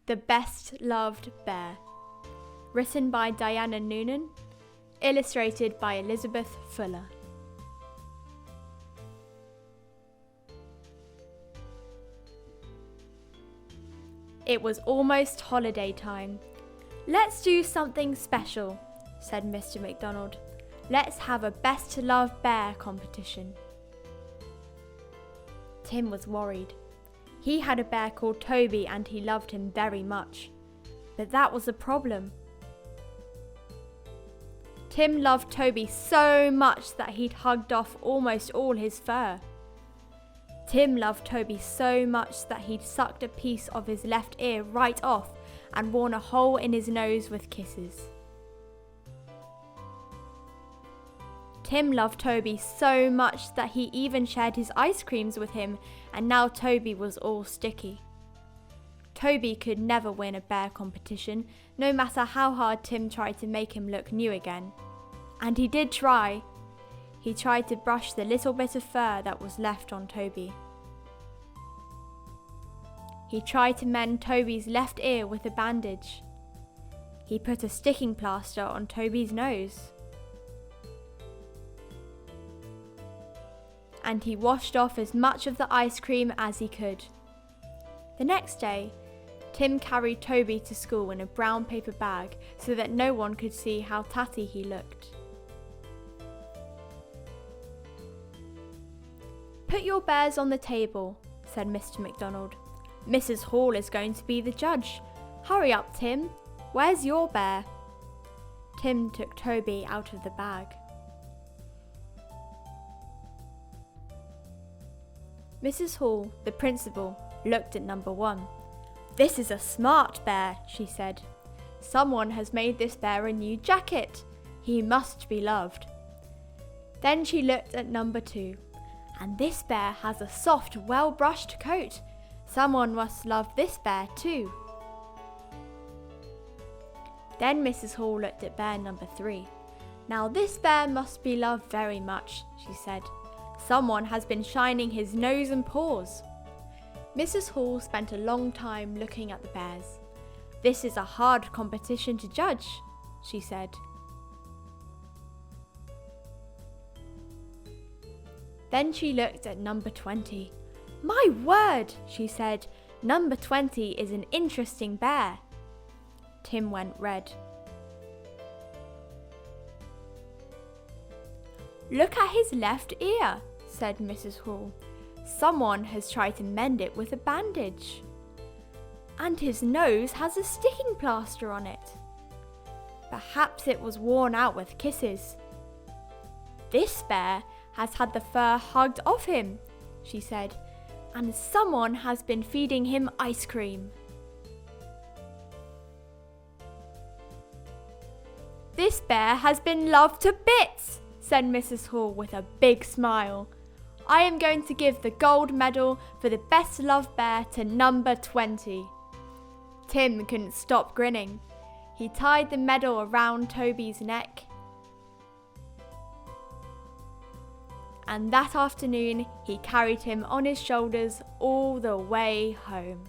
The Best Loved Bear. Written by Diana Noonan. Illustrated by Elizabeth Fuller. It was almost holiday time. "Let's do something special," said Mr. McDonald. "Let's have a Best Loved Bear competition." Tim was worried. He had a bear called Toby and he loved him very much. But that was a problem. Tim loved Toby so much that he'd hugged off almost all his fur. Tim loved Toby so much that he'd sucked a piece of his left ear right off and worn a hole in his nose with kisses. Tim loved Toby so much that he even shared his ice creams with him, and now Toby was all sticky. Toby could never win a bear competition, no matter how hard Tim tried to make him look new again. And he did try. He tried to brush the little bit of fur that was left on Toby. He tried to mend Toby's left ear with a bandage. He put a sticking plaster on Toby's nose. And he washed off as much of the ice cream as he could. The next day, Tim carried Toby to school in a brown paper bag so that no one could see how tatty he looked. "Put your bears on the table," said Mr. McDonald. "Mrs. Hall is going to be the judge. Hurry up, Tim. Where's your bear?" Tim took Toby out of the bag. Mrs. Hall, the principal, looked at number 1. "This is a smart bear," she said. "Someone has made this bear a new jacket. He must be loved." Then she looked at number 2. "And this bear has a soft, well-brushed coat. Someone must love this bear too." Then Mrs. Hall looked at bear number 3. "Now this bear must be loved very much," she said. "Someone has been shining his nose and paws." Mrs. Hall spent a long time looking at the bears. "This is a hard competition to judge," she said. Then she looked at number 20. "My word," she said, "number 20 is an interesting bear." Tim went red. "Look at his left ear," said Mrs. Hall. "Someone has tried to mend it with a bandage. And his nose has a sticking plaster on it. Perhaps it was worn out with kisses." "This bear has had the fur hugged off him," she said, "and someone has been feeding him ice cream." "This bear has been loved to bits," said Mrs. Hall with a big smile. "I am going to give the gold medal for the best loved bear to number 20. Tim couldn't stop grinning. He tied the medal around Toby's neck. And that afternoon he carried him on his shoulders all the way home.